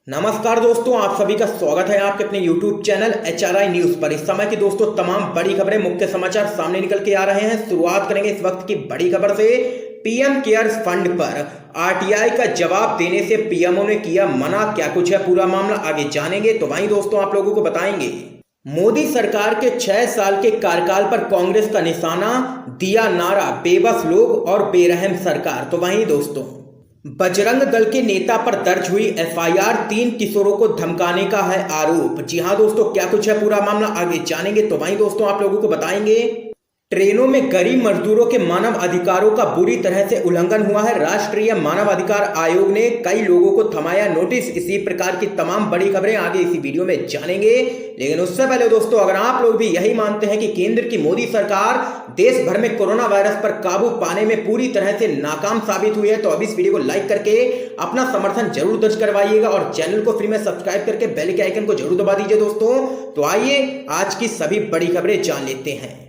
नमस्कार दोस्तों, आप सभी का स्वागत है आपके अपने YouTube चैनल HRI न्यूज पर। इस समय की दोस्तों तमाम बड़ी खबरें, मुख्य समाचार सामने निकल के आ रहे हैं। शुरुआत करेंगे इस वक्त की बड़ी खबर से। पीएम केयर्स फंड पर आरटीआई का जवाब देने से पीएमओ ने किया मना। क्या कुछ है पूरा मामला, आगे जानेंगे। तो वहीं दोस्तों आप लोगों को बताएंगे, मोदी सरकार के 6 साल के कार्यकाल पर कांग्रेस का निशाना, दिया नारा बेबस लोग और बेरहम सरकार। तो वहीं दोस्तों बजरंग दल के नेता पर दर्ज हुई एफआईआर, 3 किशोरों को धमकाने का है आरोप। जी हां दोस्तों, क्या कुछ है पूरा मामला, आगे जानेंगे। तो वहीं दोस्तों आप लोगों को बताएंगे, ट्रेनों में गरीब मजदूरों के मानव अधिकारों का बुरी तरह से उल्लंघन हुआ है। राष्ट्रीय मानव अधिकार आयोग ने कई लोगों को थमाया नोटिस। इसी प्रकार की तमाम बड़ी खबरें आगे इसी वीडियो में जानेंगे। लेकिन उससे पहले दोस्तों, अगर आप लोग भी यही मानते हैं कि केंद्र की मोदी सरकार देश भर में कोरोना वायरस पर काबू पाने में पूरी तरह से नाकाम साबित हुई है, तो अभी इस वीडियो को लाइक करके अपना समर्थन जरूर दर्ज करवाइएगा और चैनल को फ्री में सब्सक्राइब करके बेल के आइकन को जरूर दबा दीजिए दोस्तों। तो आइए आज की सभी बड़ी खबरें जान लेते हैं।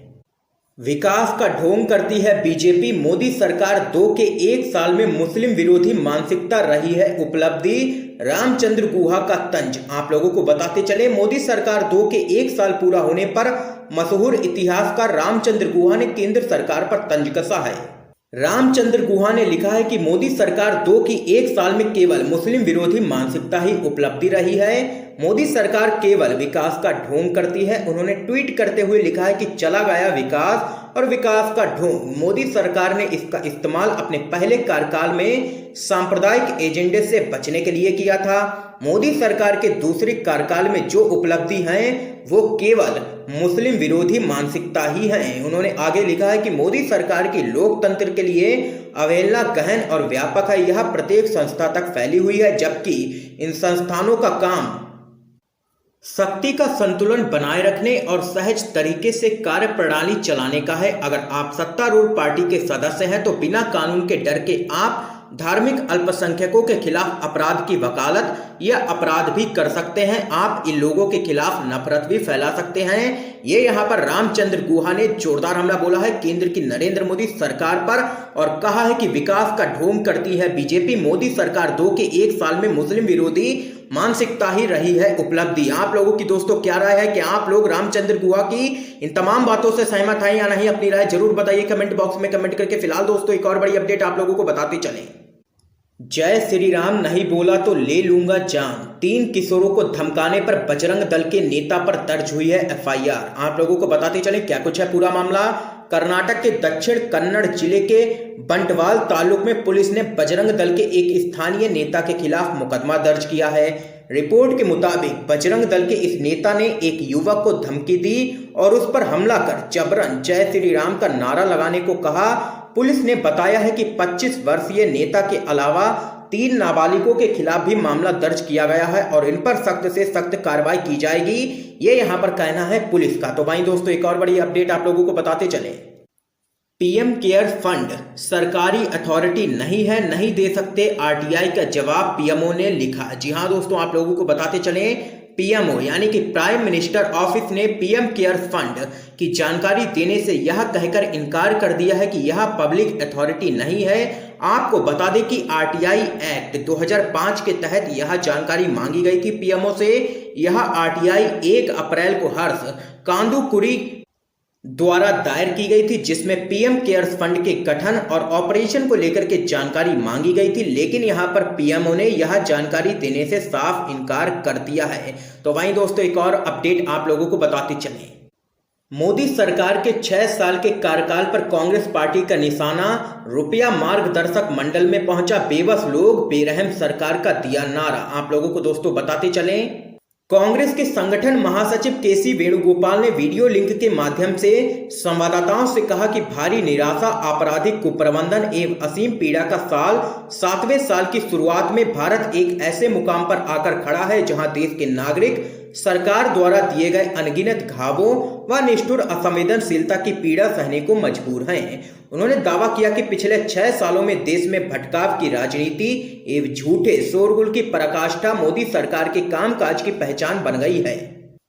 विकास का ढोंग करती है बीजेपी, मोदी सरकार 2 के 1 साल में मुस्लिम विरोधी मानसिकता रही है उपलब्धि, रामचंद्र गुहा का तंज। आप लोगों को बताते चले, मोदी सरकार 2 के 1 साल पूरा होने पर मशहूर इतिहासकार रामचंद्र गुहा ने केंद्र सरकार पर तंज कसा है। रामचंद्र गुहा ने लिखा है कि मोदी सरकार 2 की 1 साल में केवल मुस्लिम विरोधी मानसिकता ही उपलब्धि रही है। मोदी सरकार केवल विकास का ढोंग करती है। उन्होंने ट्वीट करते हुए लिखा है कि चला गया विकास और विकास का ढोंग। मोदी सरकार ने इसका इस्तेमाल अपने पहले कार्यकाल में सांप्रदायिक एजेंडे से बचने के लिए किया था। मोदी सरकार के दूसरे कार्यकाल में जो उपलब्धि हैं वो केवल मुस्लिम विरोधी मानसिकता ही है। उन्होंने आगे लिखा है कि मोदी सरकार की लोकतंत्र के लिए अवहेलना गहन और व्यापक है। यह प्रत्येक संस्था तक फैली हुई है, जबकि इन संस्थानों का काम शक्ति का संतुलन बनाए रखने और सहज तरीके से कार्य प्रणाली चलाने का है। अगर आप सत्तारूढ़ पार्टी के सदस्य हैं तो बिना कानून के डर के आप धार्मिक अल्पसंख्यकों के खिलाफ अपराध की वकालत या अपराध भी कर सकते हैं। आप इन लोगों के खिलाफ नफरत भी फैला सकते हैं। ये यहाँ पर रामचंद्र गुहा ने जोरदार हमला बोला है केंद्र की नरेंद्र मोदी सरकार पर और कहा है कि विकास का ढोंग करती है बीजेपी, मोदी सरकार 2 के 1 साल में मुस्लिम विरोधी मानसिकता ही रही है उपलब्धि। आप लोगों की दोस्तों क्या राय है कि आप लोग रामचंद्र गुहा की इन तमाम बातों से सहमत हैं या नहीं? अपनी राय जरूर बताइए कमेंट बॉक्स में कमेंट करके। फिलहाल दोस्तों एक और बड़ी अपडेट आप लोगों को बताते चलें। जय श्री राम नहीं बोला तो ले लूंगा जान, 3 किशोरों को धमकाने पर बजरंग दल के नेता पर दर्ज हुई है एफआईआर। आप लोगों को बताते चले क्या कुछ है पूरा मामला। कर्नाटक के दक्षिण कन्नड़ जिले के बंटवाल तालुक में पुलिस ने बजरंग दल के एक स्थानीय नेता के खिलाफ मुकदमा दर्ज किया है। रिपोर्ट के मुताबिक बजरंग दल के इस नेता ने एक युवक को धमकी दी और उस पर हमला कर जबरन जय श्री राम का नारा लगाने को कहा। पुलिस ने बताया है कि 25 वर्षीय नेता के अलावा 3 नाबालिगों के खिलाफ भी मामला दर्ज किया गया है और इन पर सख्त से सख्त कार्रवाई की जाएगी, ये यहाँ पर कहना है पुलिस का। तो वहीं दोस्तों एक और बड़ी अपडेट आप लोगों को बताते चले। पीएम केयर्स फंड सरकारी अथॉरिटी नहीं है, नहीं दे सकते आरटीआई का जवाब पीएमओ ने लिखा। जी हाँ दोस्तों, आप लोगों को बताते चले, पीएमओ यानी कि प्राइम मिनिस्टर ऑफिस ने पीएम केयर्स फंड की जानकारी देने से यह कहकर इनकार कर दिया है कि यह पब्लिक अथॉरिटी नहीं है। आपको बता दें कि आरटीआई एक्ट 2005 के तहत यह जानकारी मांगी गई थी पीएमओ से। यह आरटीआई 1 अप्रैल को हर्ष कांदुकुरी द्वारा दायर की गई थी, जिसमें पीएम केयर्स फंड के गठन और ऑपरेशन को लेकर के जानकारी मांगी गई थी। लेकिन यहां पर पीएमओ ने यह जानकारी देने से साफ इनकार कर दिया है। तो वहीं दोस्तों एक और अपडेट आप लोगों को बताते चलें। मोदी सरकार के 6 साल के कार्यकाल पर कांग्रेस पार्टी का निशाना, रुपया मार्गदर्शक मंडल में पहुंचा बेबस लोग, बेरहम सरकार का दिया नारा। आप लोगों को दोस्तों बताते चलें, कांग्रेस के संगठन महासचिव केसी वेणुगोपाल ने वीडियो लिंक के माध्यम से संवाददाताओं से कहा कि भारी निराशा, आपराधिक कुप्रबंधन एवं असीम पीड़ा का साल 7वें साल की शुरुआत में भारत एक ऐसे मुकाम पर आकर खड़ा है जहां देश के नागरिक सरकार द्वारा दिए गए अनगिनत घावों व निष्ठुर असंवेदनशीलता की पीड़ा सहने को मजबूर हैं। उन्होंने दावा किया कि पिछले 6 सालों में देश में भटकाव की राजनीति एवं झूठे शोरगुल की पराकाष्ठा मोदी सरकार के कामकाज की पहचान बन गई है।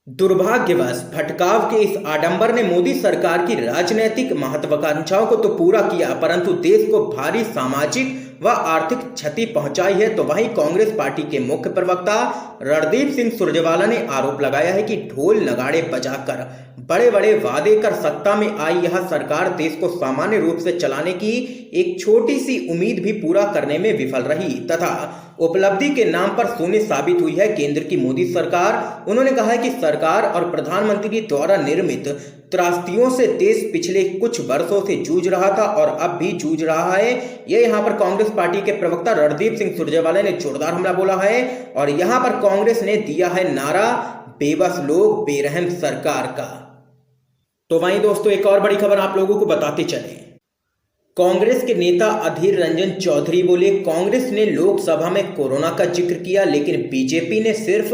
दुर्भाग्यवश भटकाव के इस आडंबर ने मोदी सरकार की राजनीतिक महत्वाकांक्षाओं को तो पूरा किया, परंतु देश को भारी सामाजिक व आर्थिक क्षति पहुंचाई है। तो वहीं कांग्रेस पार्टी के मुख्य प्रवक्ता रणदीप सिंह सुरजेवाला ने आरोप लगाया है कि ढोल नगाड़े बजाकर बड़े बड़े वादे कर सत्ता में आई यह सरकार देश को सामान्य रूप से चलाने की एक छोटी सी उम्मीद भी पूरा करने में विफल रही तथा उपलब्धि के नाम पर शून्य साबित हुई है केंद्र की मोदी सरकार। उन्होंने कहा है कि सरकार और प्रधानमंत्री द्वारा निर्मित त्रासदियों से देश पिछले कुछ वर्षों से जूझ रहा था और अब भी जूझ रहा है। ये यहाँ पर कांग्रेस पार्टी के प्रवक्ता रणदीप सिंह सुरजेवाला ने जोरदार हमला बोला है और यहाँ पर कांग्रेस ने दिया है नारा, बेबस लोग बेरहम सरकार का। तो वहीं दोस्तों एक और बड़ी खबर आप लोगों को बताते चले। कांग्रेस के नेता अधीर रंजन चौधरी बोले, कांग्रेस ने लोकसभा में कोरोना का जिक्र किया लेकिन बीजेपी ने सिर्फ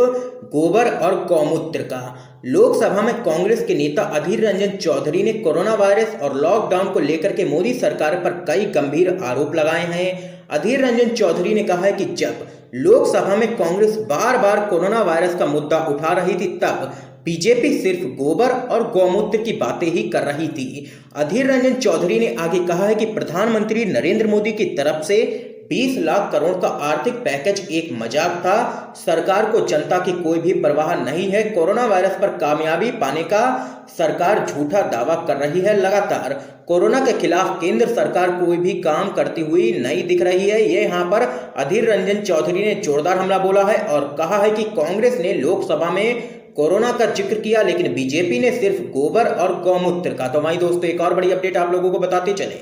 गोबर और गौमूत्र का। लोकसभा में कांग्रेस के नेता अधीर रंजन चौधरी ने कोरोना वायरस और लॉकडाउन को लेकर के मोदी सरकार पर कई गंभीर आरोप लगाए हैं। अधीर रंजन चौधरी ने कहा है कि जब लोकसभा में कांग्रेस बार बार कोरोना वायरस का मुद्दा उठा रही थी तब बीजेपी सिर्फ गोबर और गौमूत्र की बातें ही कर रही थी। अधीर रंजन चौधरी ने आगे कहा है कि प्रधानमंत्री नरेंद्र मोदी की तरफ से 20 लाख करोड़ का आर्थिक पैकेज एक मजाक था। सरकार को जनता की कोई भी परवाह नहीं है। कोरोना वायरस पर कामयाबी पाने का सरकार झूठा दावा कर रही है। लगातार कोरोना के खिलाफ केंद्र सरकार कोई भी काम करती हुई नहीं दिख रही है। ये यहाँ पर अधीर रंजन चौधरी ने जोरदार हमला बोला है और कहा है कि कांग्रेस ने लोकसभा में कोरोना का जिक्र किया लेकिन बीजेपी ने सिर्फ गोबर और गौमूत्र का। तो वहीं दोस्तों एक और बड़ी अपडेट आप लोगों को बताते चले।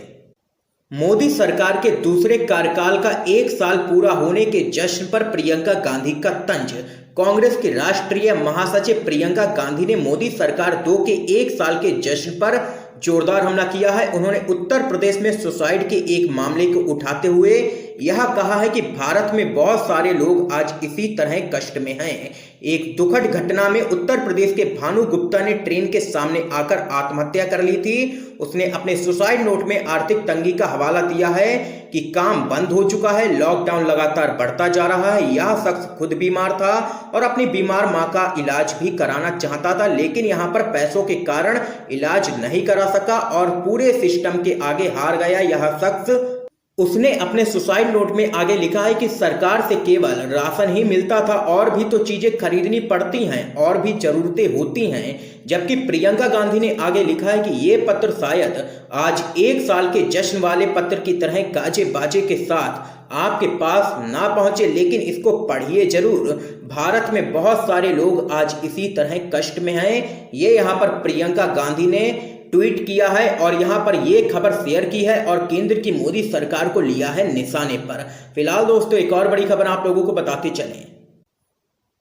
मोदी सरकार के दूसरे कार्यकाल का 1 साल पूरा होने के जश्न पर प्रियंका गांधी का तंज। कांग्रेस की राष्ट्रीय महासचिव प्रियंका गांधी ने मोदी सरकार 2 के 1 साल के जश्न पर जोरदार हमला किया है। उन्होंने उत्तर प्रदेश में सुसाइड के एक मामले को उठाते हुए यह कहा है कि भारत में बहुत सारे लोग आज इसी तरह कष्ट में हैं। एक दुखद घटना में उत्तर प्रदेश के भानु गुप्ता ने ट्रेन के सामने आकर आत्महत्या कर ली थी। उसने अपने सुसाइड नोट में आर्थिक तंगी का हवाला दिया है कि काम बंद हो चुका है, लॉकडाउन लगातार बढ़ता जा रहा है। यह शख्स खुद बीमार था और अपनी बीमार मां का इलाज भी कराना चाहता था लेकिन यहां पर पैसों के कारण इलाज नहीं करा सका और पूरे सिस्टम के आगे हार गया यह शख्स। उसने अपने सुसाइड नोट में आगे लिखा है कि सरकार से केवल राशन ही मिलता था और भी तो चीजें खरीदनी पड़ती हैं और भी जरूरतें होती हैं। जबकि प्रियंका गांधी ने आगे लिखा है कि ये पत्र शायद आज 1 साल के जश्न वाले पत्र की तरह गाजे बाजे के साथ आपके पास ना पहुंचे लेकिन इसको पढ़िए जरूर। भारत में बहुत सारे लोग आज इसी तरह कष्ट में हैं। ये यहाँ पर प्रियंका गांधी ने ट्वीट किया है और यहां पर यह खबर शेयर की है और केंद्र की मोदी सरकार को लिया है निशाने पर। फिलहाल दोस्तों एक और बड़ी खबर आप लोगों को बताते चलें।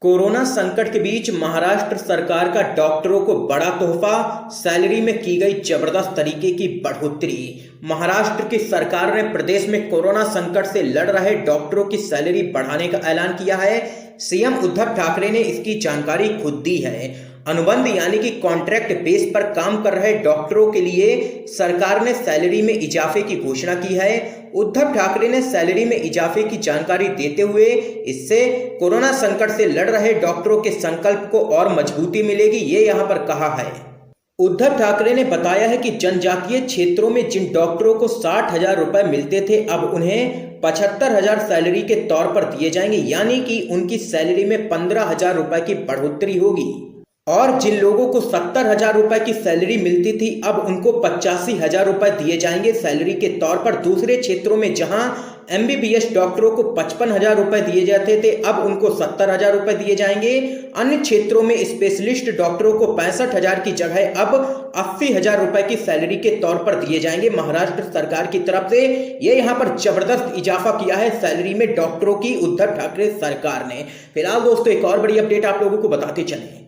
कोरोना संकट के बीच महाराष्ट्र सरकार का डॉक्टरों को बड़ा तोहफा, सैलरी में की गई जबरदस्त तरीके की बढ़ोतरी। महाराष्ट्र की सरकार ने प्रदेश में कोरोना संकट से लड़ रहे डॉक्टरों की सैलरी बढ़ाने का ऐलान किया है। सीएम उद्धव ठाकरे ने इसकी जानकारी खुद दी है। अनुबंध यानी कि कॉन्ट्रैक्ट बेस पर काम कर रहे डॉक्टरों के लिए सरकार ने सैलरी में इजाफे की घोषणा की है। उद्धव ठाकरे ने सैलरी में इजाफे की जानकारी देते हुए इससे कोरोना संकट से लड़ रहे डॉक्टरों के संकल्प को और मजबूती मिलेगी, ये यहाँ पर कहा है। उद्धव ठाकरे ने बताया है कि जनजातीय क्षेत्रों में जिन डॉक्टरों को 60,000 रुपए मिलते थे अब उन्हें 75,000 सैलरी के तौर पर दिए जाएंगे, यानी कि उनकी सैलरी में 15,000 रुपए की बढ़ोतरी होगी। और जिन लोगों को 70,000 रुपए की सैलरी मिलती थी अब उनको 85,000 रुपए दिए जाएंगे सैलरी के तौर पर। दूसरे क्षेत्रों में जहां MBBS डॉक्टरों को 55,000 रुपए दिए जाते थे अब उनको 70,000 रुपए दिए जाएंगे। अन्य क्षेत्रों में स्पेशलिस्ट डॉक्टरों को 65,000 की जगह अब 80,000 रुपए की सैलरी के तौर पर दिए जाएंगे। महाराष्ट्र सरकार की तरफ से ये यहाँ पर जबरदस्त इजाफा किया है सैलरी में डॉक्टरों की उद्धव ठाकरे सरकार ने। फिलहाल दोस्तों एक और बड़ी अपडेट आप लोगों को बताते चले।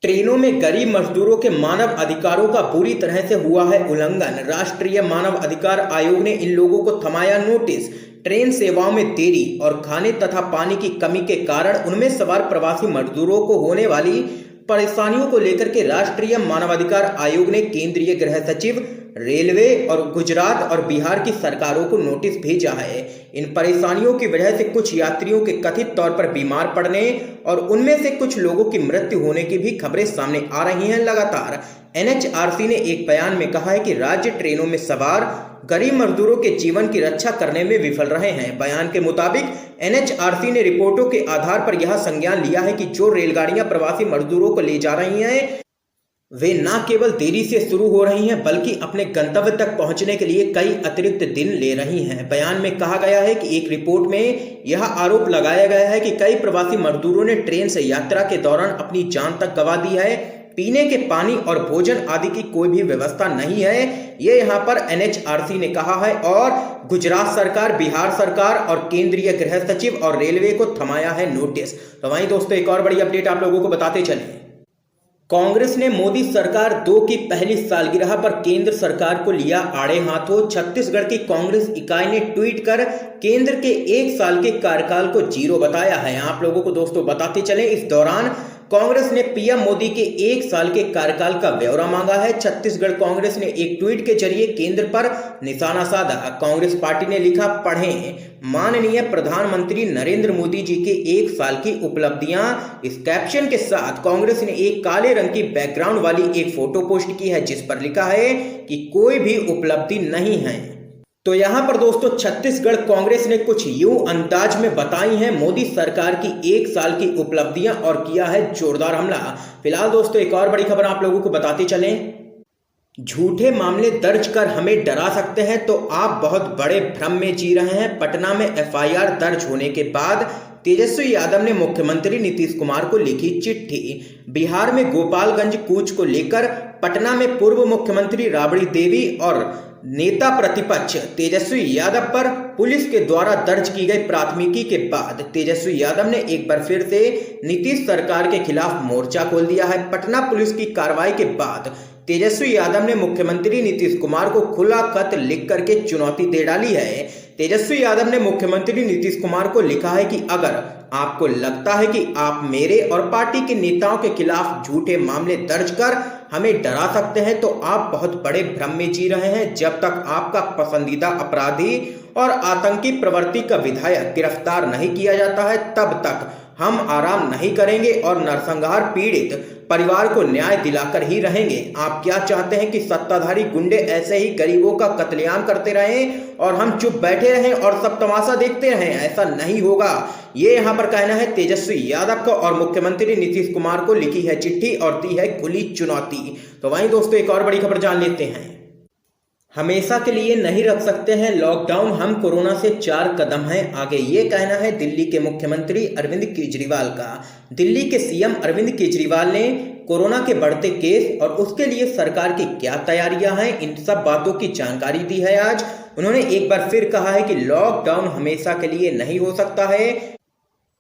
ट्रेनों में गरीब मजदूरों के मानव अधिकारों का बुरी तरह से हुआ है उल्लंघन। राष्ट्रीय मानव अधिकार आयोग ने इन लोगों को थमाया नोटिस। ट्रेन सेवाओं में देरी और खाने तथा पानी की कमी के कारण उनमें सवार प्रवासी मजदूरों को होने वाली परेशानियों को लेकर के राष्ट्रीय मानवाधिकार आयोग ने केंद्रीय गृह सचिव रेलवे और गुजरात और बिहार की सरकारों को नोटिस भेजा है। इन परेशानियों की वजह से कुछ यात्रियों के कथित तौर पर बीमार पड़ने और उनमें से कुछ लोगों की मृत्यु होने की भी खबरें सामने आ रही हैं। लगातार एनएचआरसी ने एक बयान में कहा है कि राज्य ट्रेनों में सवार गरीब मजदूरों के जीवन की रक्षा करने में विफल रहे हैं। बयान के मुताबिक एनएचआरसी ने रिपोर्टों के आधार पर यह संज्ञान लिया है कि जो रेलगाड़ियां प्रवासी मजदूरों को ले जा रही हैं वे न केवल देरी से शुरू हो रही हैं बल्कि अपने गंतव्य तक पहुंचने के लिए कई अतिरिक्त दिन ले रही हैं। बयान में कहा गया है कि एक रिपोर्ट में यह आरोप लगाया गया है कि कई प्रवासी मजदूरों ने ट्रेन से यात्रा के दौरान अपनी जान तक गंवा दी है। पीने के पानी और भोजन आदि की कोई भी व्यवस्था नहीं है, ये यहाँ पर एनएचआरसी ने कहा है। और गुजरात सरकार, बिहार सरकार और केंद्रीय गृह सचिव और रेलवे को थमाया है नोटिस। तो वहीं दोस्तों एक और बड़ी अपडेट आप लोगों को बताते चले। कांग्रेस ने मोदी सरकार 2 की पहली सालगिरह पर केंद्र सरकार को लिया आड़े हाथों। छत्तीसगढ़ की कांग्रेस इकाई ने ट्वीट कर केंद्र के 1 साल के कार्यकाल को जीरो बताया है। आप लोगों को दोस्तों बताते चले, इस दौरान कांग्रेस ने पीएम मोदी के 1 साल के कार्यकाल का ब्यौरा मांगा है। छत्तीसगढ़ कांग्रेस ने एक ट्वीट के जरिए केंद्र पर निशाना साधा। कांग्रेस पार्टी ने लिखा, पढ़ें माननीय प्रधानमंत्री नरेंद्र मोदी जी के 1 साल की उपलब्धियां। इस कैप्शन के साथ कांग्रेस ने एक काले रंग की बैकग्राउंड वाली एक फोटो पोस्ट की है जिस पर लिखा है कि कोई भी उपलब्धि नहीं है। तो यहां पर दोस्तों छत्तीसगढ़ कांग्रेस ने कुछ यूं अंदाज में बताई हैं मोदी सरकार की 1 साल की उपलब्धियां और किया है जोरदार हमला। फिलहाल दोस्तों एक और बड़ी खबर आप लोगों को बताते चलें। झूठे मामले दर्ज कर हमें डरा सकते हैं तो आप बहुत बड़े भ्रम में जी रहे हैं। पटना में एफआईआर दर्ज होने के बाद तेजस्वी यादव ने मुख्यमंत्री नीतीश कुमार को लिखी चिट्ठी। बिहार में गोपालगंज कूच को लेकर पटना में पूर्व मुख्यमंत्री राबड़ी देवी और नेता प्रतिपक्ष तेजस्वी यादव पर पुलिस के द्वारा दर्ज की गई प्राथमिकी के बाद तेजस्वी यादव ने एक बार फिर से नीतीश सरकार के खिलाफ मोर्चा खोल दिया है। पटना पुलिस की कार्रवाई के बाद तेजस्वी यादव ने मुख्यमंत्री नीतीश कुमार को खुला खत लिख करके चुनौती दे डाली है। तेजस्वी यादव ने मुख्यमंत्री नीतीश कुमार को लिखा है कि अगर आपको लगता है कि आप मेरे और पार्टी के नेताओं के खिलाफ झूठे मामले दर्ज कर हमें डरा सकते हैं तो आप बहुत बड़े भ्रम में जी रहे हैं। जब तक आपका पसंदीदा अपराधी और आतंकी प्रवृत्ति का विधायक गिरफ्तार नहीं किया जाता है तब तक हम आराम नहीं करेंगे और नरसंहार पीड़ित परिवार को न्याय दिलाकर ही रहेंगे। आप क्या चाहते हैं कि सत्ताधारी गुंडे ऐसे ही गरीबों का कत्लेआम करते रहें और हम चुप बैठे रहें और सब तमाशा देखते रहें? ऐसा नहीं होगा। ये यहाँ पर कहना है तेजस्वी यादव को और मुख्यमंत्री नीतीश कुमार को लिखी है चिट्ठी और दी है खुली चुनौती। तो वहीं दोस्तों एक और बड़ी खबर जान लेते हैं। हमेशा के लिए नहीं रख सकते हैं लॉकडाउन, हम कोरोना से 4 कदम हैं आगे, ये कहना है दिल्ली के मुख्यमंत्री अरविंद केजरीवाल का। दिल्ली के सीएम अरविंद केजरीवाल ने कोरोना के बढ़ते केस और उसके लिए सरकार की क्या तैयारियां हैं, इन सब बातों की जानकारी दी है आज। उन्होंने एक बार फिर कहा है कि लॉकडाउन हमेशा के लिए नहीं हो सकता है।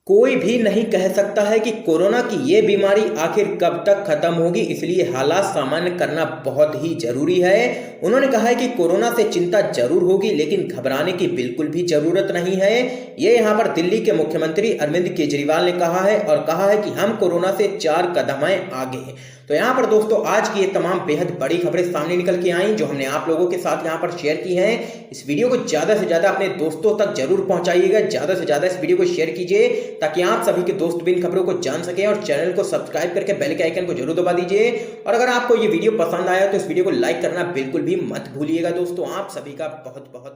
कोई भी नहीं कह सकता है कि कोरोना की ये बीमारी आखिर कब तक खत्म होगी, इसलिए हालात सामान्य करना बहुत ही जरूरी है। उन्होंने कहा है कि कोरोना से चिंता जरूर होगी लेकिन घबराने की बिल्कुल भी जरूरत नहीं है। ये यहाँ पर दिल्ली के मुख्यमंत्री अरविंद केजरीवाल ने कहा है और कहा है कि हम कोरोना से 4 कदम हैं आगे। तो यहाँ पर दोस्तों आज की ये तमाम बेहद बड़ी खबरें सामने निकल के आई जो हमने आप लोगों के साथ यहाँ पर शेयर की हैं। इस वीडियो को ज़्यादा से ज़्यादा अपने दोस्तों तक जरूर पहुँचाइएगा, ज़्यादा से ज़्यादा इस वीडियो को शेयर कीजिए ताकि आप सभी के दोस्त भी इन खबरों को जान सकें और चैनल को सब्सक्राइब करके बेल के आइकन को जरूर दबा दीजिए। और अगर आपको ये वीडियो पसंद आया तो इस वीडियो को लाइक करना बिल्कुल भी मत भूलिएगा। दोस्तों आप सभी का बहुत बहुत